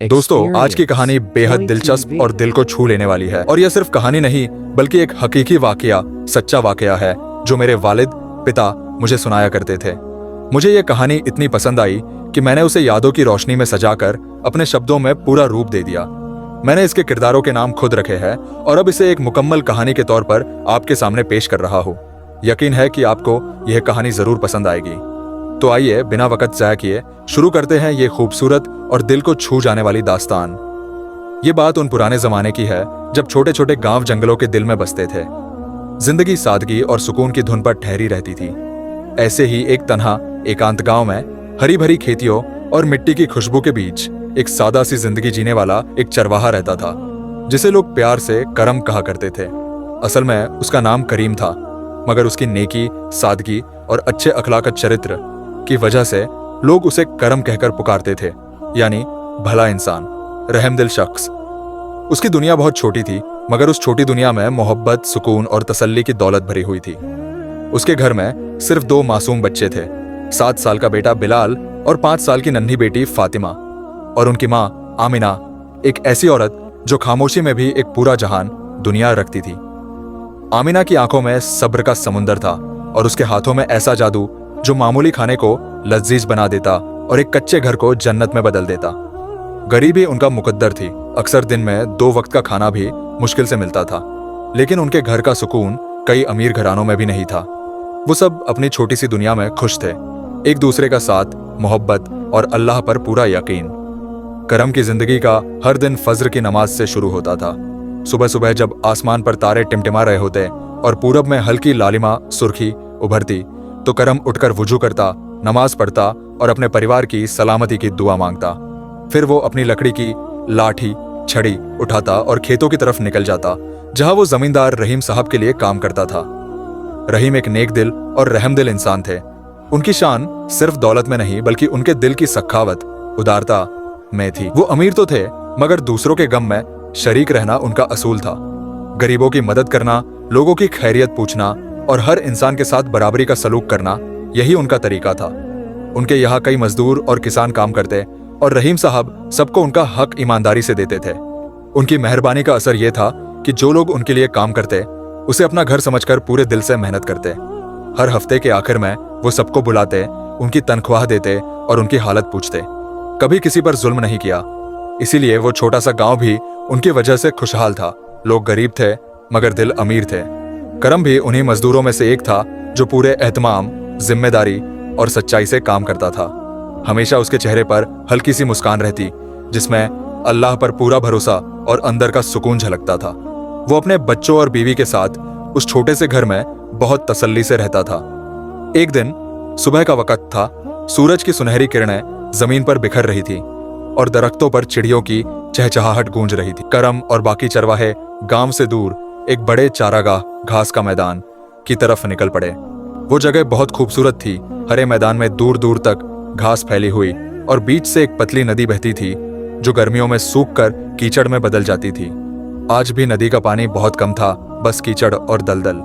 दोस्तों, आज की कहानी बेहद दिलचस्प और दिल को छू लेने वाली है। और यह सिर्फ कहानी नहीं बल्कि एक हकीकी वाकया, सच्चा वाकया है जो मेरे वालिद पिता मुझे सुनाया करते थे। मुझे यह कहानी इतनी पसंद आई कि मैंने उसे यादों की रोशनी में सजाकर अपने शब्दों में पूरा रूप दे दिया। मैंने इसके किरदारों के नाम खुद रखे हैं और अब इसे एक मुकम्मल कहानी के तौर पर आपके सामने पेश कर रहा हूँ। यकीन है कि आपको यह कहानी जरूर पसंद आएगी। तो आइए बिना वक्त जाया किए शुरू करते हैं ये खूबसूरत और दिल को छू जाने वाली दास्तान। ये बात उन पुराने जमाने की है जब छोटे छोटे गांव जंगलों के दिल में बसते थे। जिंदगी सादगी और सुकून की धुन पर ठहरी रहती थी। ऐसे ही एक तन्हा एकांत गांव में हरी भरी खेतियों और मिट्टी की खुशबू के बीच एक सादा सी जिंदगी जीने वाला एक चरवाहा रहता था, जिसे लोग प्यार से करम कहा करते थे। असल में उसका नाम करीम था, मगर उसकी नेकी, सादगी और अच्छे अखलाक चरित्र की वजह से लोग उसे करम कहकर पुकारते थे, यानी भला इंसान, रहमदिल शख्स। उसकी दुनिया बहुत छोटी थी, मगर उस छोटी दुनिया में मोहब्बत, सुकून और तसल्ली की दौलत भरी हुई थी। उसके घर में सिर्फ 2 मासूम बच्चे थे, 7 साल का बेटा बिलाल और 5 साल की नन्ही बेटी फातिमा। और उनकी माँ आमिना, एक ऐसी औरत जो खामोशी में भी एक पूरा जहान दुनिया रखती थी। आमिना की आंखों में सब्र का समुंदर था और उसके हाथों में ऐसा जादू जो मामूली खाने को लजीज बना देता और एक कच्चे घर को जन्नत में बदल देता। गरीबी उनका मुकद्दर थी। अक्सर दिन में 2 वक्त का खाना भी मुश्किल से मिलता था, लेकिन उनके घर का सुकून कई अमीर घरानों में भी नहीं था। वो सब अपनी छोटी सी दुनिया में खुश थे, एक दूसरे का साथ, मोहब्बत और अल्लाह पर पूरा यकीन। करम की जिंदगी का हर दिन फज्र की नमाज से शुरू होता था। सुबह सुबह जब आसमान पर तारे टिमटिमा रहे होते और पूरब में हल्की लालिमा सुर्खी उभरती, तो करम उठकर वुजू करता, नमाज पढ़ता और अपने परिवार की सलामती की दुआ मांगता। फिर वो अपनी लकड़ी की लाठी छड़ी उठाता और खेतों की तरफ निकल जाता, जहां वो जमींदार रहीम साहब के लिए काम करता था। रहीम एक नेक दिल और रहमदिल इंसान थे। उनकी शान सिर्फ दौलत में नहीं बल्कि उनके दिल की सखावत, उदारता में थी। वो अमीर तो थे, मगर दूसरों के गम में शरीक रहना उनका असूल था। गरीबों की मदद करना, लोगों की खैरियत पूछना और हर इंसान के साथ बराबरी का सलूक करना, यही उनका तरीका था। उनके यहाँ कई मजदूर और किसान काम करते और रहीम साहब सबको उनका हक ईमानदारी से देते थे। उनकी मेहरबानी का असर यह था कि जो लोग उनके लिए काम करते उसे अपना घर समझकर पूरे दिल से मेहनत करते। हर हफ्ते के आखिर में वो सबको बुलाते, उनकी तनख्वाह देते और उनकी हालत पूछते। कभी किसी पर जुल्म नहीं किया। इसीलिए वो छोटा सा गांव भी उनकी वजह से खुशहाल था। लोग गरीब थे मगर दिल अमीर थे। करम भी उन्हीं मजदूरों में से एक था जो पूरे एहतमाम, जिम्मेदारी और सच्चाई से काम करता था। हमेशा उसके चेहरे पर हल्की सी मुस्कान रहती, जिसमें अल्लाह पर पूरा भरोसा और अंदर का सुकून झलकता था। वो अपने बच्चों और बीवी के साथ उस छोटे से घर में बहुत तसल्ली से रहता था। एक दिन सुबह का वक्त था। सूरज की सुनहरी किरणें जमीन पर बिखर रही थी और दरख्तों पर चिड़ियों की चहचहाहट गूंज रही थी। करम और बाकी चरवाहे गांव से दूर एक बड़े चारागाह, घास का मैदान की तरफ निकल पड़े। वो जगह बहुत खूबसूरत थी। हरे मैदान में दूर दूर तक घास फैली हुई और बीच से एक पतली नदी बहती थी जो गर्मियों में सूख कर कीचड़ में बदल जाती थी। आज भी नदी का पानी बहुत कम था, बस कीचड़ और दलदल।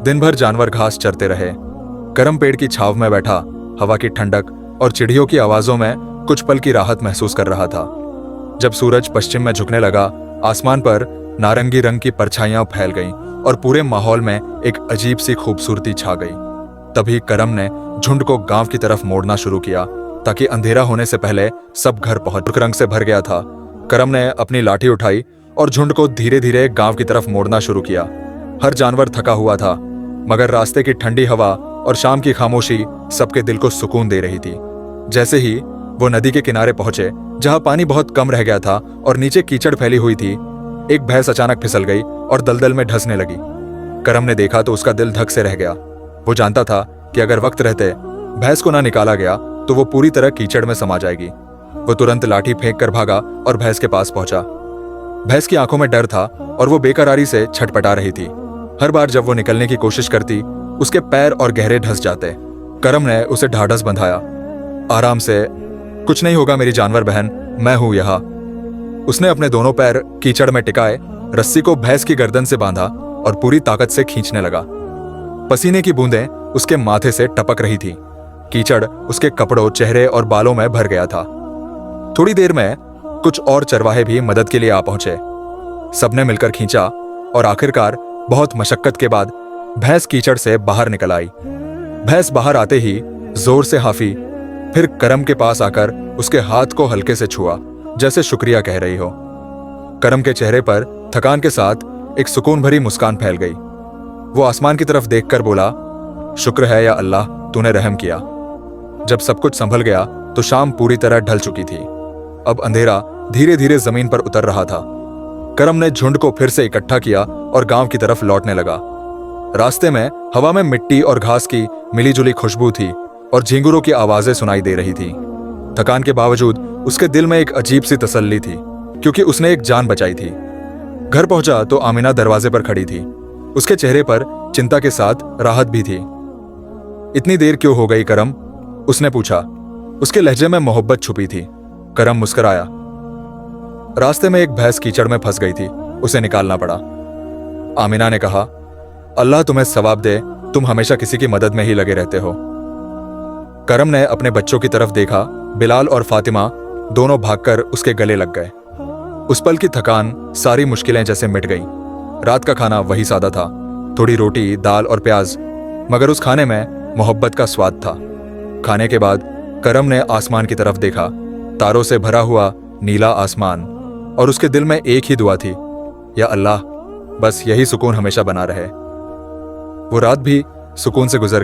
दिन भर जानवर घास चरते रहे। करम पेड़ की छाव में बैठा हवा की ठंडक और चिड़ियों की आवाजों में कुछ पल की राहत महसूस कर रहा था। जब सूरज पश्चिम में झुकने लगा, आसमान पर नारंगी रंग की परछाइयां फैल गईं और पूरे माहौल में एक अजीब सी खूबसूरती छा गई। तभी करम ने झुंड को गांव की तरफ मोड़ना शुरू किया ताकि अंधेरा होने से पहले सब घर पहुंच। रंग से भर गया था। करम ने अपनी लाठी उठाई और झुंड को धीरे धीरे गांव की तरफ मोड़ना शुरू किया। हर जानवर थका हुआ था, मगर रास्ते की ठंडी हवा और शाम की खामोशी सबके दिल को सुकून दे रही थी। जैसे ही वो नदी के किनारे पहुंचे, जहां पानी बहुत कम रह गया था और नीचे कीचड़ फैली हुई थी, एक भैंस अचानक फिसल गई और दलदल में धंसने लगी। करम ने देखा तो उसका दिल धक से रह गया। वो जानता था कि अगर वक्त रहते भैंस को ना निकाला गया तो वो पूरी तरह कीचड़ में समा जाएगी। वो तुरंत लाठी फेंक कर भागा और भैंस के पास पहुंचा। भैंस की आंखों में डर था और वो बेकरारी से छटपटा रही थी। हर बार जब वो निकलने की कोशिश करती, उसके पैर और गहरे धंस जाते। करम ने उसे ढाढ़स बंधाया। आराम से, कुछ नहीं होगा मेरी जानवर बहन, मैं हूं यहाँ। उसने अपने दोनों पैर कीचड़ में टिकाए, रस्सी को भैंस की गर्दन से बांधा और पूरी ताकत से खींचने लगा। पसीने की बूंदें उसके माथे से टपक रही थी। कीचड़ उसके कपड़ों, चेहरे और बालों में भर गया था। थोड़ी देर में कुछ और चरवाहे भी मदद के लिए आ पहुंचे। सबने मिलकर खींचा और आखिरकार बहुत मशक्कत के बाद भैंस कीचड़ से बाहर निकल आई। भैंस बाहर आते ही जोर से हाफी, फिर करम के पास आकर उसके हाथ को हल्के से छुआ, जैसे शुक्रिया कह रही हो। करम के चेहरे पर थकान के साथ एक सुकून भरी मुस्कान फैल गई। वो आसमान की तरफ देखकर बोला, शुक्र है या अल्लाह, तूने रहम किया। जब सब कुछ संभल गया तो शाम पूरी तरह ढल चुकी थी। अब अंधेरा धीरे धीरे जमीन पर उतर रहा था। करम ने झुंड को फिर से इकट्ठा किया और गांव की तरफ लौटने लगा। रास्ते में हवा में मिट्टी और घास की मिलीजुली खुशबू थी और झींगुरों की आवाजें सुनाई दे रही थी। थकान के बावजूद उसके दिल में एक अजीब सी तसल्ली थी, क्योंकि उसने एक जान बचाई थी। घर पहुंचा तो आमिना दरवाजे पर खड़ी थी। उसके चेहरे पर चिंता के साथ राहत भी थी। इतनी देर क्यों हो गई करम? उसने पूछा। उसके लहजे में मोहब्बत छुपी थी। करम मुस्कुराया। रास्ते में एक भैंस कीचड़ में फंस गई थी, उसे निकालना पड़ा। आमिना ने कहा, अल्लाह तुम्हें सवाब दे, तुम हमेशा किसी की मदद में ही लगे रहते हो। करम ने अपने बच्चों की तरफ देखा। बिलाल और फातिमा दोनों भागकर उसके गले लग गए। उस पल की थकान, सारी मुश्किलें जैसे मिट गईं। रात का खाना वही सादा था, थोड़ी रोटी, दाल और प्याज, मगर उस खाने में मोहब्बत का स्वाद था। खाने के बाद करम ने आसमान की तरफ देखा, तारों से भरा हुआ नीला आसमान, और उसके दिल में एक ही दुआ थी, या अल्लाह, बस यही सुकून हमेशा बना रहे। वो रात भी सुकून से गुजर